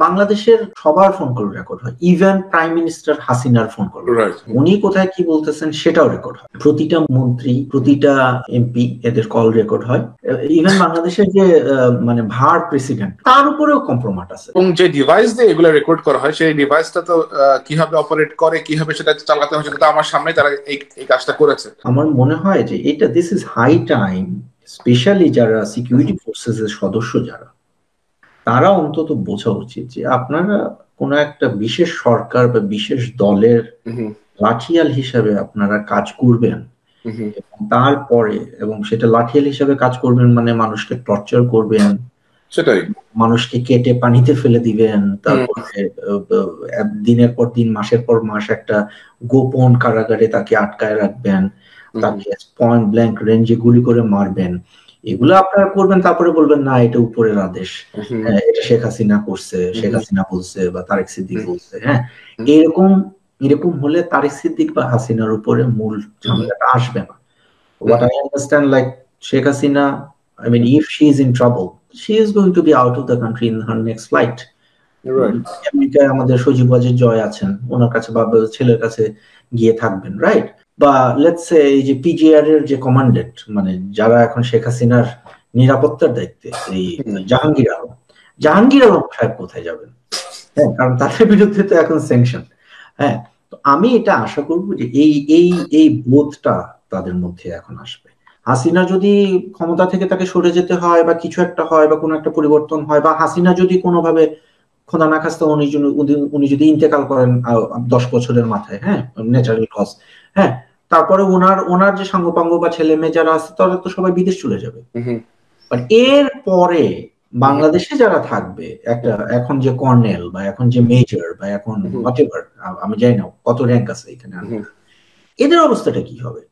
বাংলাদেশের সবার phone call record হয়, ইভেন প্রাইম মিনিস্টার হাসিনার ফোন কল, উনি কোথায় কি বলতেছেন সেটাও রেকর্ড হয়। প্রতিটা মন্ত্রী, প্রতিটা এমপি এদের কল রেকর্ড হয়। ইভেন বাংলাদেশের যে মানে ভার প্রেসিডেন্ট, তার উপরেও কম্প্রোমাইজ আছে। এবং যে ডিভাইস দিয়ে এগুলো রেকর্ড করা হয়, সেই ডিভাইসটা তো কিভাবে অপারেট করে, কিভাবে সেটা চালাতে হয়, সেটা তো আমার সামনে তারা এই কাজটা করেছে। আমার মনে হয় যে এটা this is high time, specially যারা সিকিউরিটি ফোর্সেস এর সদস্য যারা, তারা অন্তত বোঝা উচিত যে আপনারা কোন একটা বিশেষ সরকার বা বিশেষ দলের লাঠিয়াল হিসাবে আপনারা কাজ করবেন, তারপরে এবং সেটা লাঠিয়াল হিসাবে কাজ করবেন মানে মানুষকে টর্চার করবেন, সেটাই, মানুষকে কেটে পানিতে ফেলে দিবেন, তারপরে দিনের পর দিন, মাসের পর মাস একটা গোপন কারাগারে তাকে আটকায় রাখবেন, তাকে পয়েন্ট ব্ল্যাঙ্ক রেঞ্জে গুলি করে মারবেন, এগুলো আপনারা করবেন, তারপরে বলবেন না এটা উপরের আদেশ, এটা শেখ হাসিনা করছে, শেখ হাসিনা বলছে বা তারেক সিদ্দিক বলছে। হ্যাঁ, এরকম হলে তারেক সিদ্দিক বা হাসিনার উপরে মূল ঝামেলাটা আসবে না। What I understand, like Sheikh Hasina, I mean, if she is in trouble, she is going to be out of the country in her next flight. আমেরিকায় আমাদের সজীব ওয়াজেদ জয় আছেন, ওনার কাছে বা ছেলের কাছে গিয়ে থাকবেন, রাইট? বা লেটস সে এই যে পিজিআর এর যে কমান্ডেন্ট, মানে যারা এখন শেখ হাসিনার নিরাপত্তার দায়িত্বে, এই জাহাঙ্গীর আলম সাহেব কোথায় যাবেন? হ্যাঁ, কারণ তাদের বিরুদ্ধে তো এখন স্যাংশন। হ্যাঁ, তো আমি এটা আশা করবো যে এই বোধটা তাদের মধ্যে এখন আসবে। হাসিনা যদি ক্ষমতা থেকে তাকে সরে যেতে হয় বা কিছু একটা হয় বা কোনো একটা পরিবর্তন হয়, বা হাসিনা যদি কোনোভাবে খোদা না খাস্তা উনি যদি ইন্তেকাল করেন 10 বছরের মাথায়, হ্যাঁ, ন্যাচারাল কজ, হ্যাঁ, তারপরে ওনার যে সাঙ্গপাঙ্গ বা ছেলে মেয়ে যারা আছে তারা তো সবাই বিদেশ চলে যাবে। এর পরে বাংলাদেশে যারা থাকবে, একটা এখন যে কর্নেল বা এখন যে মেজর বা এখন হোয়াটএভার, আমি জানি না কত র্যাঙ্ক আছে এখানে, এদের অবস্থাটা কি হবে?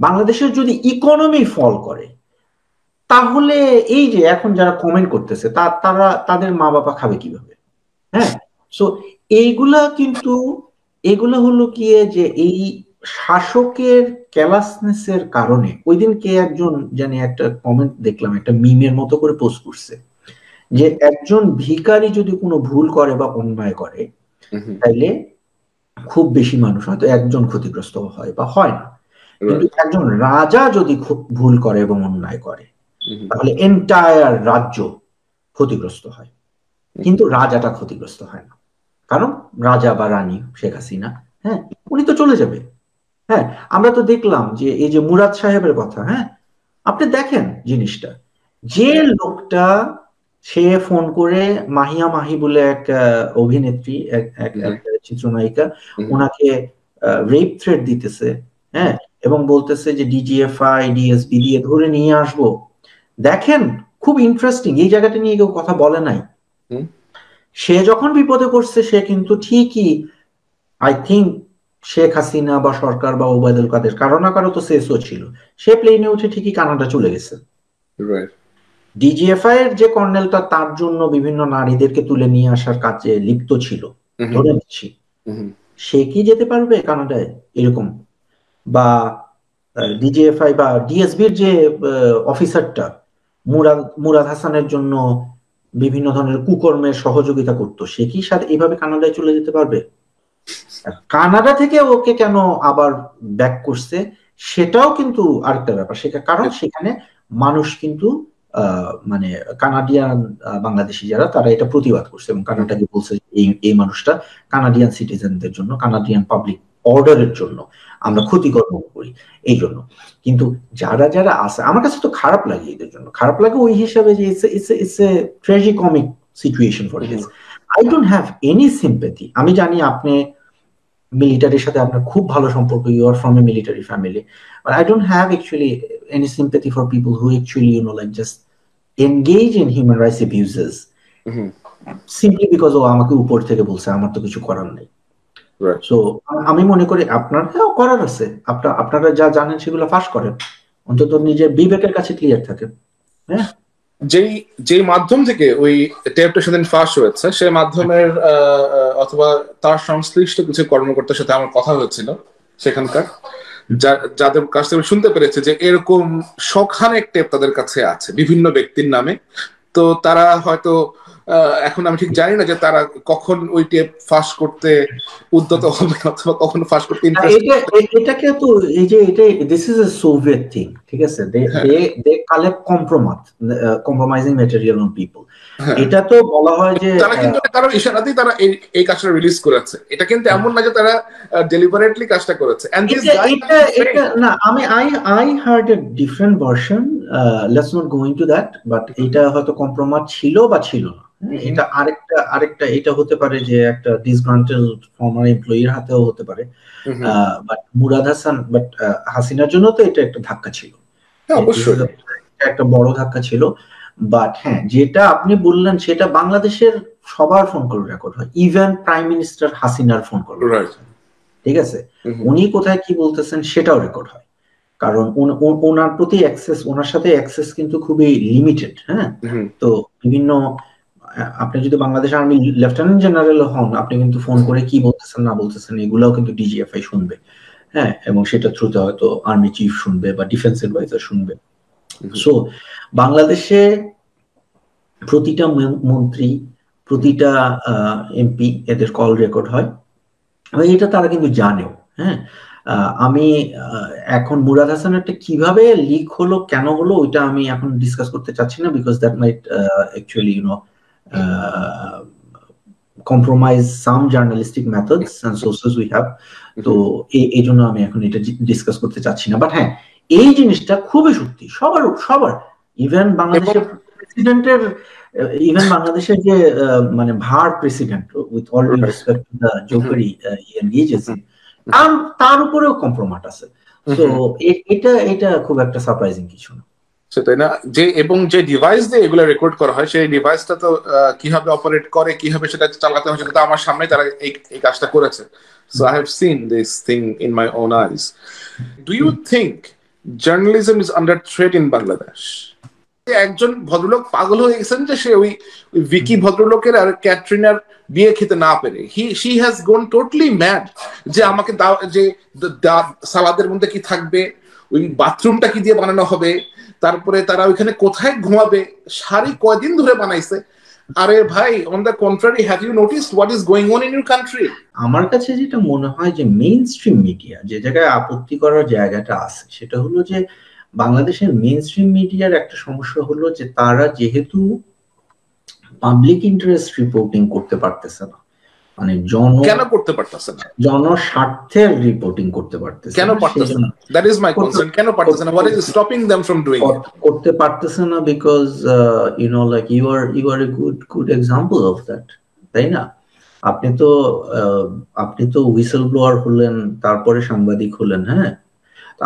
বাংলাদেশের যদি ইকোনমি ফল করে, তাহলে এই যে এখন যারা কমেন্ট করতেছে তারা তাদের মা বাবা খাবে কিভাবে? হ্যাঁ, সো এগুলা হলো কি যে এই শাসকের ক্যালাসনেসের কারণে। ওই দিনকে একজন জানি একটা কমেন্ট দেখলাম, একটা মিমের মতো করে পোস্ট করছে যে একজন ভিখারি যদি কোনো ভুল করে বা অন্যায় করে, তাইলে খুব বেশি মানুষ হয়তো একজন ক্ষতিগ্রস্ত হয় বা হয় না, কিন্তু একজন রাজা যদি ভুল করে এবং অন্যায় করে, তাহলে এন্টায়ার রাজ্য ক্ষতিগ্রস্ত হয়, কিন্তু রাজাটা ক্ষতিগ্রস্ত হয় না। কারণ রাজা বা রানী শেখ হাসিনা, হ্যাঁ, উনি তো চলে যাবে। হ্যাঁ, আমরা তো দেখলাম যে এই যে মুরাদ সাহেবের কথা, হ্যাঁ, আপনি দেখেন জিনিসটা, যে লোকটা সে ফোন করে মাহিয়া মাহি বলে এক অভিনেত্রী, এক চিত্রনায়িকা, ওনাকে রেপ থ্রেট দিতেছে, হ্যাঁ, এবং বলতেছে যে ডিজিএফআই ডিএসবি দিয়ে ধরে নিয়ে আসবো। দেখেন, খুব ইন্টারেস্টিং, এই জায়গাটা নিয়ে কেউ কথা বলে নাই। সে যখন বিপদে পড়ছে, সে কিন্তু ঠিকই, আই থিঙ্ক শেখ হাসিনা বা সরকার বা ওবায়দুল কাদের কারো না কারো তো সেসও ছিল, সে প্লেনে উঠে ঠিকই কানাডা চলে গেছে। ডিজিএফআই এর যে কর্নেলটা তার জন্য বিভিন্ন নারীদেরকে তুলে নিয়ে আসার কাজে লিপ্ত ছিল, ধরে নিচ্ছি, সে কি যেতে পারবে কানাডায় এরকম? বা ডিজিএফআই বা ডিএসবির যে অফিসারটা মুরাদ হাসানের জন্য বিভিন্ন ধরনের কুকর্মের সহযোগিতা করতো, সে কি এইভাবে কানাডায় চলে যেতে পারবে? কানাডা থেকে ওকে কেন আবার ব্যাক করছে সেটাও কিন্তু আরেকটা ব্যাপার। কারণ সেখানে মানুষ কিন্তু মানে কানাডিয়ান বাংলাদেশি যারা, তারা এটা প্রতিবাদ করছে এবং কানাডাকে বলছে এই মানুষটা কানাডিয়ান সিটিজেনদের জন্য, কানাডিয়ান পাবলিক অর্ডারের জন্য আমরা ক্ষতিকর মনে করি, এই জন্য। কিন্তু যারা যারা আছে, আমার কাছে তো খারাপ লাগে এদের জন্য, খারাপ লাগে ওই হিসাবে যে it's a tragicomic situation for this. I don't have any sympathy. আমি জানি আপনি মিলিটারির সাথে আপনার খুব ভালো সম্পর্ক, you are from a military family, but I don't have actually any sympathy for people who actually like just engage in human rights abuses simply because ও আমাকে উপর থেকে বলছে, আমার তো কিছু করার নেই। সো আমি মনে করি আপনার করার আছে, আপনারা যা জানেন সেগুলো ফাঁস করেন, অন্তত নিজের বিবেকের কাছে ক্লিয়ার থাকেন। হ্যাঁ, যেই মাধ্যম থেকে ওই টেপটা সেদিন ফাঁস হয়েছে, সেই মাধ্যমের অথবা তার সংশ্লিষ্ট কিছু কর্মকর্তার সাথে আমার কথা হয়েছিল সেখানকার, যাদের কাছ থেকে শুনতে পেরেছে যে এরকম শখানেক টেপ তাদের কাছে আছে বিভিন্ন ব্যক্তির নামে। তো তারা হয়তো এখন আমি ঠিক জানি না যে তারা কখন ওই টেপ ফাঁস করতে উদ্যত হবে অথবা কখন ফাঁস করতে এটাকে তো এই যে এটা this is a Soviet thing, ঠিক আছে, they collect compromising material on people. এটা তো বলা হয় যে তারা কিন্তু কারণ ইশারাতেই তারা এই কাজটা রিলিজ করেছে, এটা কিন্তু এমন না যে তারা ডেলিবারেটলি কাজটা করেছে। এটা না, I heard a different version, let's not go into that, but এটা হয়তো কম্প্রোমাইজ ছিল বা ছিল না। এটা আরেকটা এটা হতে পারে যে একটা ডিসগ্রান্টেল ফর্মার এমপ্লয়ির হাতেও হতে পারে, বাট মুরাদ হাসান, বাট হাসিনার জন্য তো এটা একটা ধাক্কা ছিল, অবশ্যই একটা বড় ধাক্কা ছিল। বাট হ্যাঁ, যেটা আপনি বললেন সেটা বাংলাদেশের সবার ফোন কল রেকর্ড হয়, ইভেন প্রাইম মিনিস্টার হাসিনার ফোন কল, ঠিক আছে, উনি কোথায় কি বলতেছেন সেটাও রেকর্ড হয়, কারণ ওনার প্রতি অ্যাক্সেস, ওনার সাথে অ্যাক্সেস কিন্তু খুবই লিমিটেড। হ্যাঁ, তো বিভিন্ন, আপনি যদি বাংলাদেশ আর্মি লেফটেন্যান্ট জেনারেল হন, আপনি কিন্তু ফোন করে কি বলতেছেন না বলতেছেন এগুলাও কিন্তু ডিজিএফআই শুনবে। হ্যাঁ, এবং সেটা থ্রুতে হয়তো আর্মি চিফ শুনবে বা ডিফেন্স অ্যাডভাইজার শুনবে। সো বাংলাদেশে প্রতিটা মন্ত্রী, প্রতিটা এমপি, এদের কল রেকর্ড হয়, এটা তারা কিন্তু জানেও। হ্যাঁ, আমি এখন মুরাদ হাসানেরটা কিভাবে লিক হলো, কেন হলো, ওইটা আমি এখন ডিসকাস করতে চাচ্ছি না, because that might actually compromise some journalistic methods and sources we have, তো এই জন্য আমি এখন এটা ডিসকাস করতে চাচ্ছি না। বাট হ্যাঁ, এই জিনিসটা খুবই সত্যি সবার, ইভেন বাংলাদেশের প্রেসিডেন্টের, ইভেন বাংলাদেশের যে মানে ভার president, with all due respect to the জোকারি এনগেজেসি, তার উপরেও কম্প্রোমাইজ আছে। তো এটা খুব একটা সারপ্রাইজিং কিছু না, সেটাই না? যে এবং যে ডিভাইস দিয়ে এগুলো রেকর্ড করা হয়, সেই ডিভাইসটা তো কিভাবে অপারেট করে, কিভাবে সেটা চালাতে হয়, সেটা তো আমার সামনে তারা এই কাজটা করেছে। So I have seen this thing in my own eyes. Do you think journalism is under threat in Bangladesh? একজন ভদ্রলোক পাগল হয়ে গেছেন যে সে ওই ভিকি ভদ্রলোকের আর ক্যাটরিনার বিয়ে খেতে না পেরে she has gone totally mad, যে আমাকে যে সালাদের মধ্যে কি থাকবে, ওই বাথরুমটা কি দিয়ে বানানো হবে, তারপরে তারা ওইখানে কোথায় ঘুমাবে, শাড়ি কয়দিন ধরে বানাইছে। আরে ভাই, on the contrary, have you noticed what is going on in your country? আমার কাছে যেটা মনে হয় যে মেইন স্ট্রিম মিডিয়া যে জায়গায় আপত্তি করার জায়গাটা আছে, সেটা হলো যে বাংলাদেশের মেইন স্ট্রিম মিডিয়ার একটা সমস্যা হলো যে তারা যেহেতু পাবলিক ইন্টারেস্ট রিপোর্টিং করতে পারতেছে না, মানে কেন করতে পারতেছে না? জনস্বার্থের রিপোর্টিং করতে পারতেছে কেন পারতেছে না? That is my question. কেন পারতেছে না? What is stopping them from doing it? করতে পারতেছে না because like you are a good example of that, তাই না? আপনি তো হুইসেল ব্লোয়ার হলেন, তারপরে সাংবাদিক হলেন। হ্যাঁ,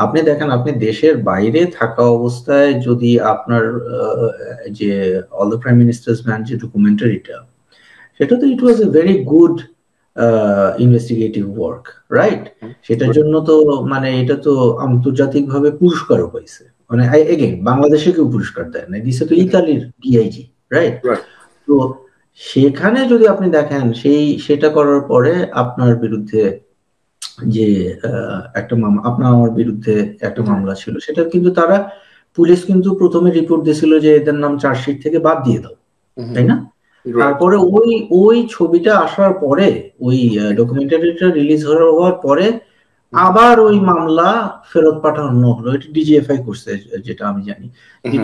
আপনি দেখেন, আপনি দেশের বাইরে থাকা অবস্থায় যদি আপনার যে all the prime ministers man যে ডকুমেন্টারিটা, সেটা তো it was a very good investigative work, right? সেটার জন্য তো মানে এটা তো আন্তর্জাতিকভাবে পুরস্কারও পাইছে, মানে এগেইন বাংলাদেশে কেউ পুরস্কার দেয় না, দিছে তো ইতালির ডিআইজি, রাইট? তো সেখানে যদি আপনি দেখেন সেটা করার পরে আপনার বিরুদ্ধে যে একটা আমার বিরুদ্ধে একটা মামলা ছিল, সেটা কিন্তু তারা পুলিশ কিন্তু প্রথমে রিপোর্ট দিয়েছিল যে এদের নাম চার্জশিট থেকে বাদ দিয়ে দাও, তাই না? তারপরে ওই ছবিটা আসার পরে, ওই ডকুমেন্টারিটা রিলিজ হওয়ার পরে আবার ওই মামলা ফেরত পাঠানো হলো। এটা ডিজিএফআই করছে, যেটা আমি জানি।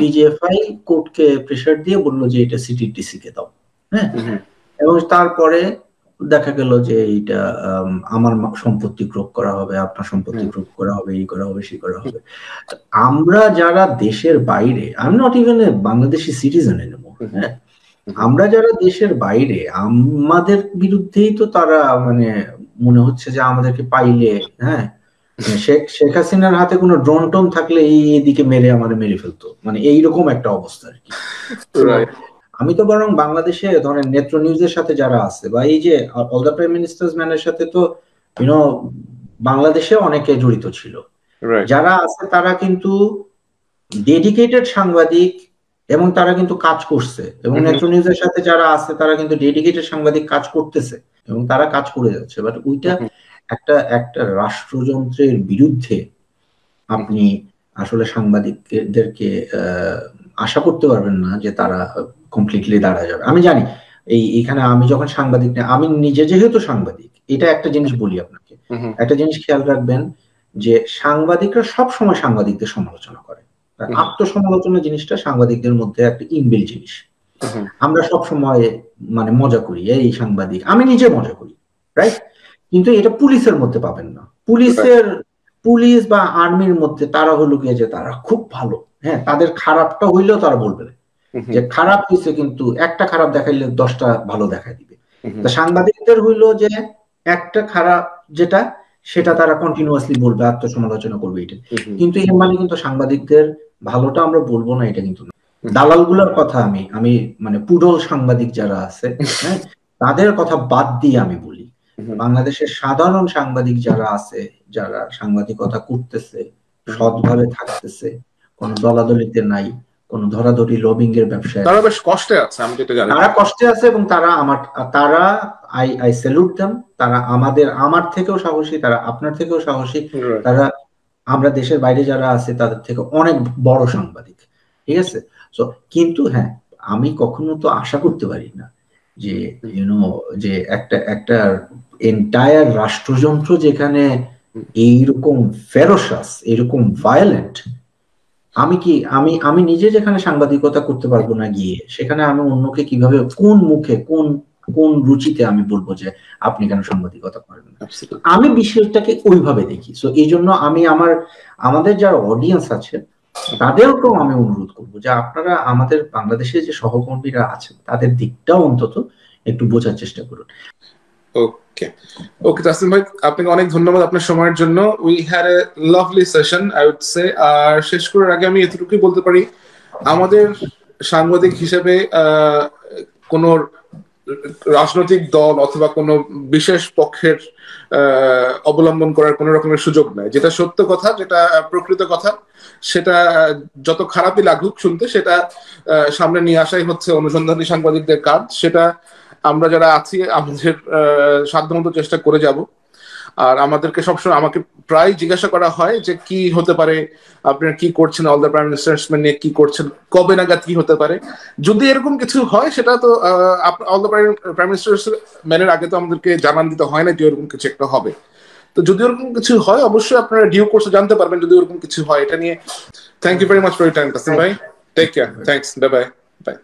ডিজিএফআই কোর্টকে প্রেসার দিয়ে বললো যে এটা সিটিটিসি কে দাও। হ্যাঁ, এবং তারপরে দেখা গেল যে এইটা আমার সম্পত্তি ক্রোপ করা হবে, আপনার সম্পত্তি ক্রোপ করা হবে, এই করা হবে, সেই করা হবে। আমরা যারা দেশের বাইরে, I am not even a Bangladeshi citizen anymore, হ্যাঁ, আমরা যারা দেশের বাইরে, আমাদের বিরুদ্ধেই তো তারা মানে মনে হচ্ছে যে আমাদেরকে পাইলে, হ্যাঁ, শেখ হাসিনার হাতে কোনো ড্রোন টোন থাকলে এইদিকে মেরে ফেলতো, মানে এইরকম একটা অবস্থা আর কি। আমি তো বরং বাংলাদেশে ধরেন নেত্র নিউজের সাথে যারা আছে, বা এই যে অল দ্য প্রাইম মিনিস্টার্স ম্যানের সাথে তো বাংলাদেশে অনেকে জড়িত ছিল, যারা আছে তারা কিন্তু ডেডিকেটেড সাংবাদিক, এবং তারা কিন্তু কাজ করছে, এবং নেত্র নিউজের সাথে যারা আছে তারা কিন্তু ডেডিকেটেড সাংবাদিক, কাজ করতেছে এবং তারা কাজ করে যাচ্ছে। বাট ওইটা একটা রাষ্ট্রযন্ত্রের বিরুদ্ধে আপনি আসলে সাংবাদিকদেরকে আশা করতে পারবেন না যে তারা কমপ্লিটলি দাঁড়া যাবে। আমি জানি এখানে আমি যখন সাংবাদিক আমি নিজে যেহেতু সাংবাদিক, এটা একটা জিনিস বলি আপনাকে, একটা জিনিস খেয়াল রাখবেন যে সাংবাদিকরা সব সময় সাংবাদিকদের সমালোচনা করে। আত্মসমালোচনা জিনিসটা সাংবাদিকদের মধ্যে একটা ইনবিল্ট জিনিস। আমরা সব সময় মানে মজা করি, এই সাংবাদিক, আমি নিজে মজা করি, রাইট? কিন্তু এটা পুলিশের মধ্যে পাবেন না। পুলিশ বা আর্মির মধ্যে তারা হলো গিয়ে যে তারা খুব ভালো, হ্যাঁ, তাদের খারাপটা হইলেও তারা বলবে যে খারাপ হয়েছে, কিন্তু একটা খারাপ দেখাইলে 10টা ভালো দেখাই দিবে। তা সাংবাদিকদের হইলো যে একটা খারাপ যেটা সেটা তারা কন্টিনিউয়াসলি বলবে, আত্মসমালোচনা করবে, এটা কিন্তু এর মানে কিন্তু সাংবাদিকদের ভালোটা আমরা বলবো না, এটা কিন্তু না। দালালগুলোর কথা আমি মানে পুডল সাংবাদিক যারা আছে, হ্যাঁ, তাদের কথা বাদ দিয়ে আমি বলি, বাংলাদেশের সাধারণ সাংবাদিক যারা আছে, যারা সাংবাদিকতা করতেছে, সৎভাবে থাকতেছে, কোনো দলাদলিতে নাই, কোনো ধরাধরি লবিং এর ব্যবসায়, তারা বেশ কষ্টে আছে, আমি যেটা জানি তারা কষ্টে আছে, এবং তারা আই স্যালুট দেম। তারা আমার থেকেও সাহসী, তারা আপনার থেকেও সাহসী, তারা আমরা দেশের বাইরে যারা আছে তাদের থেকে অনেক বড় সাংবাদিক, ঠিক আছে? সো কিন্তু হ্যাঁ, আমি কখনো তো আশা করতে পারি না যে যে একটা এন্টায়ার রাষ্ট্রযন্ত্র যেখানে এইরকম ফেরোসাস, এরকম ভায়োলেন্ট, আমি নিজে যেখানে সাংবাদিকতা করতে পারবো না গিয়ে, সেখানে আমি অন্যকে কিভাবে, কোন মুখে, কোন রুচিতে আমি বলবো যে আপনি কেন সাংবাদিকতা করেন না? আমি বিষয়টাকে ওইভাবে দেখি। সো এই জন্য আমি আমাদের যারা অডিয়েন্স আছে তাদেরকেও আমি অনুরোধ করবো যে আপনারা আমাদের বাংলাদেশে যে সহকর্মীরা আছেন তাদের দিকটাও অন্তত একটু বোঝার চেষ্টা করুন। ওকে তাসলিম ভাই, আপনাকে অনেক ধন্যবাদ আপনার সময়ের জন্য। We had a lovely session, I would say. আর শেষ করার আগে আমি এতটুকুই বলতে পারি, আমাদের সাংবাদিক হিসেবে কোন রাজনৈতিক দল অথবা কোনো বিশেষ পক্ষের অবলম্বন করার কোন রকমের সুযোগ নাই। যেটা সত্য কথা, যেটা প্রকৃত কথা, সেটা যত খারাপই লাগুক শুনতে, সেটা সামনে নিয়ে আসাই হচ্ছে অনুসন্ধানী সাংবাদিকদের কাজ। সেটা আমরা যারা আছি আমাদের সাধ্যমতো চেষ্টা করে যাব। আর আমাদেরকে সবসময়, আমাকে প্রায় জিজ্ঞাসা করা হয় যে কি হতে পারে, আপনারা কি করছেন, all the prime ministers man নিয়ে কি করছেন, কবে নাগাদ কি হতে পারে। যদি এরকম কিছু হয় সেটা তো অল দ্য প্রাইম মিনিস্টার্স ম্যানের আগে তো আমাদেরকে জানান দিতে হয় না যে এরকম কিছু একটা হবে। তো যদি ওরকম কিছু হয় অবশ্যই আপনারা ডিউ কোর্সে জানতে পারবেন যদি ওরকম কিছু হয়। এটা নিয়ে thank you very much for your time Taslim ভাই। Take care, thanks, bye by.